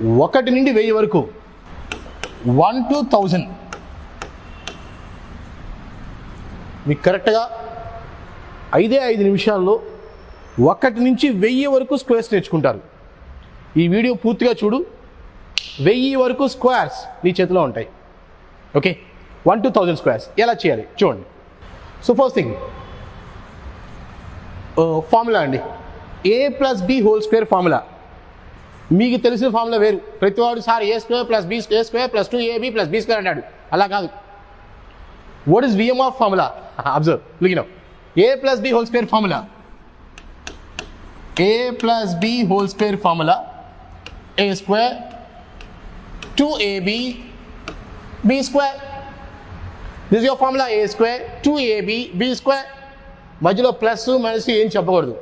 1 నుండి 1000 వరకు 1 to 1000 మీకు కరెక్ట్గా 5 నిమిషాల్లో 1 నుంచి 1000 వరకు స్క్వేర్స్ నేర్చుకుంటారు. ఈ వీడియో పూర్తిగా చూడు, 1000 వరకు స్క్వేర్స్ నీ చేతిలో ఉంటాయి. ఓకే, 1 to 1000 స్క్వేర్స్ ఎలా చేయాలి చూడండి. సో ఫస్ట్ థింగ్ ఫార్ములా అండి, a+b² ఫార్ములా. మీకు తెలిసిన ఫార్ములా వేరు. ప్రతివాడు sir a² + b² + 2ab + b² అన్నాడు. అలా కాదు. What is VM of formula? Observe, look now. a+b² formula, a+b² formula a² 2ab b². This is your formula, a² 2ab b². మధ్యలో plus minus ఏం చెప్పకూడదు.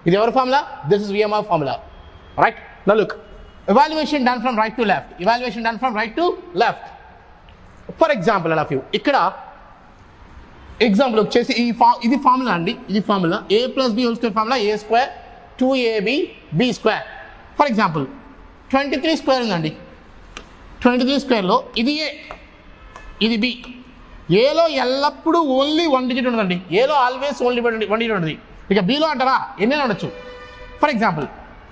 ఇది ఎవరి formula? This is VM of formula. Right, now look, evaluation done from right to left. Evaluation done from right to left. For example అలా few ఇక్కడ example వచ్చేసి ఇది formula అండి, ఇది formula a+b² formula a² 2ab b². For example 23² ఉందండి. 23² ఇది a, ఇది b. ఏలో ఎల్లప్పుడూ ఓన్లీ 1 డిజిట్ ఉంటుందండి. ఏలో ఆల్వేస్ ఓన్లీ 1 డిజిట్ ఉంటుంది. ఇక బీలో అంటారా ఎన్నైనా ఉండొచ్చు. ఫర్ ఎగ్జాంపుల్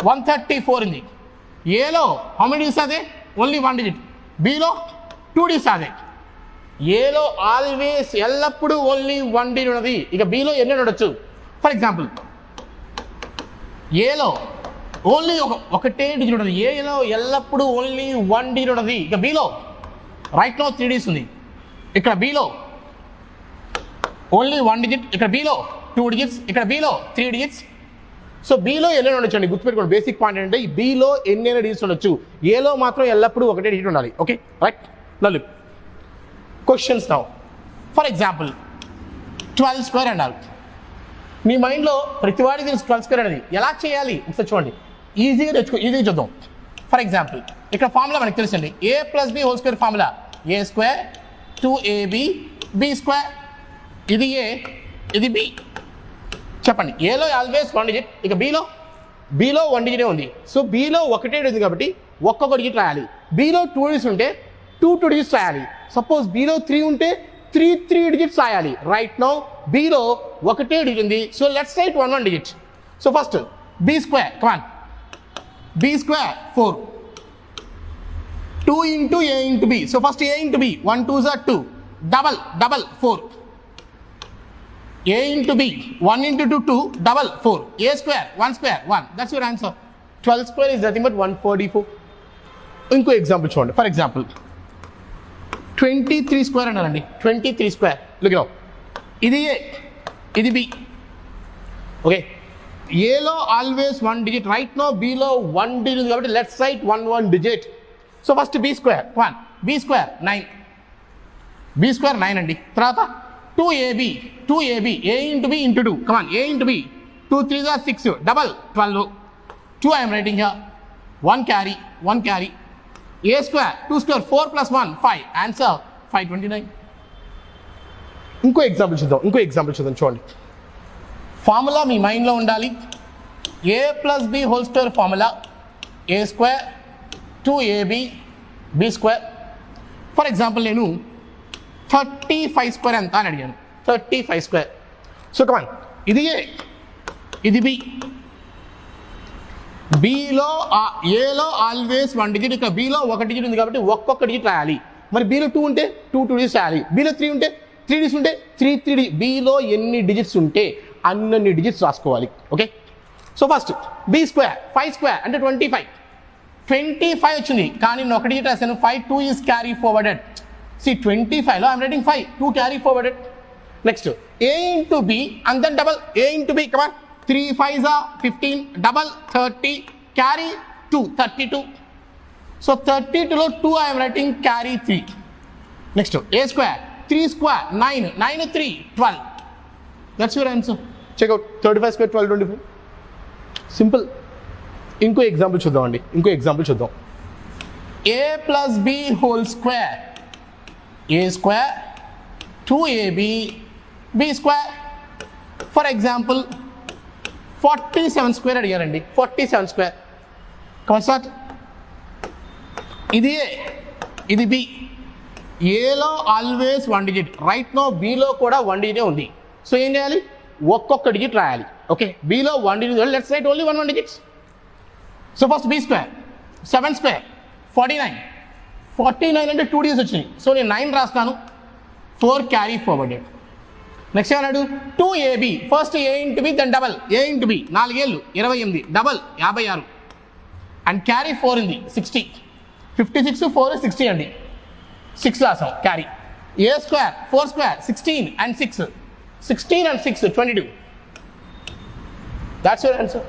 134 ఉంది. ఏలో హౌ మెనీ డిజిట్స్ అదే? Only 1 digit. బీలో 2 డిజిట్స్ అదే. ఏలో ఆల్వేస్ ఎల్లప్పుడూ ఓన్లీ 1 డిజిట్ ఉన్నది. ఇక బీలో ఎన్ని ఉండొచ్చు? ఫర్ ఎగ్జాంపుల్ ఏలో ఓన్లీ ఒకటే డిజిట్ ఉన్నది. ఏలో ఎల్లప్పుడూ ఓన్లీ 1 డిజిట్ ఉన్నది. ఇక బీలో రైట్ నో 3 డిజిట్స్ ఉంది. ఇక్కడ బీలో ఓన్లీ 1 డిజిట్, ఇక్కడ బీలో 2 డిజిట్స్, ఇక్కడ బీలో 3 డిజిట్స్. సో బీలో ఎన్నైనా ఉండొచ్చు అండి. గుర్తుపెట్టుకోండి, బేసిక్ పాయింట్ ఏంటంటే ఈ బీలో ఎన్నైనా డిజిట్స్ ఉండొచ్చు. ఏలో మాత్రం ఎల్లప్పుడూ ఒకటే డిజిట్ ఉండాలి. Okay, right. నల్లు క్వశ్చన్స్ నౌ. ఫర్ ఎగ్జాంపుల్ 12² అన్నారు. మీ మైండ్లో ప్రతివాడికి తెలుసు 12² అనేది ఎలా చేయాలి ఒకసారి చూడండి. ఈజీగా చూద్దాం. ఫర్ ఎగ్జాంపుల్ ఇక్కడ ఫార్ములా మనకు తెలుసండి, a+b² formula a² 2ab b². ఇది a, ఇది b. చెప్పండి, ఏలో ఆల్వేస్ 1 డిజిట్, ఇక బీలో 1 డిజిటే ఉంది. సో బీలో ఒకటే ఉంది కాబట్టి ఒక్కొక్క డిజిట్ రాయాలి. బీలో 2 డిజిట్స్ ఉంటే 2 డిజిట్స్ రాయాలి. సపోజ్ బీలో 3 ఉంటే 3 డిజిట్స్ రాయాలి. రైట్ నౌ బీలో ఒకటే డిజిట్ ఉంది. So let's write 1 digit. So first b², come on, b² 4 2 into a into b. So first a into b, 1 2s are 2, double 4. A into b, 1 into 2 2, double 4. A², 1² 1. That's your answer. 12² is nothing but 144. ఇంకో example చూడండి. For example 23² అన్నారండి. 23², look now. ఇది a, ఇది b. Okay, ఏలో always 1 digit. Right now బీలో 1 digit కాబట్టి let's write 1 digit. So first b² 1, b² 9, b² 9 అండి. తర్వాత 2ab, a into b into 2, come on, a into b, 2 3s are 6, double 12, 2 I am writing here, 1 carry, a² 2² 4 + 1 5, answer 529. ఇంకో example చూద్దాం చూడండి. Formula మీ మైండ్లో ఉండాలి. a+b² formula a² 2ab b². For example నేను 35² ఎంత అని అడిగాను. 35². సో కమాన్, ఇది a, ఇది b. బీలో ఏలో ఆల్వేస్ 1 డిజిట్, ఇక్కడ బీలో 1 డిజిట్ ఉంది కాబట్టి ఒక్కొక్క డిజిట్ రాయాలి. మరి బీలో 2 ఉంటే 2 డిజిట్స్ రాయాలి. బీలో 3 ఉంటే 3 డిజిట్స్ ఉంటే 3 బీలో ఎన్ని డిజిట్స్ ఉంటే అన్ని డిజిట్స్ రాసుకోవాలి. ఓకే, సో ఫస్ట్ b² 5² అంటే 25 వచ్చింది. కానీ నేను 1 డిజిట్ రాశాను. 5 2 is carry forwarded. See 25లో I'm writing 5 2 carry forwarded. Next a into b and then double a into b, come on, 3 5s are 15, double 30, carry 2 32. So 32లో 2 I am writing carry 3. Next a² 3² 9 9 3 12. That's your answer. Check out 35² 12 25. Simple. ఇంకో example చూద్దామండి. a+b² a² 2ab b². For example 47² అడిగారండి. 47². Come start. ఇది A, ఇది B. ఏలో always 1 digit, right no బిలో కూడా 1 డిజిటే ఉంది. So ఏం చేయాలి, ఒక్కొక్క డిజిట్ రాయాలి. ఓకే, బిలో 1 digit, let's write only 1 digits. So first B square, 7 square 49. 49 అంటే 2 డిజిట్స్ వచ్చినాయి. సో నేను 9 రాస్తాను, 4 క్యారీ ఫార్వర్డెడ్. నెక్స్ట్ ఏమన్నాడు, 2ab, first A into B then double A into B, 4 ఏళ్ళు 28, డబల్ 56 అండ్ క్యారీ 4 ఉంది 60. 56 4 60 అండి, 6 రాసాం carry. A square 4 square 16 and 6, 16 and 6 22. That's your answer.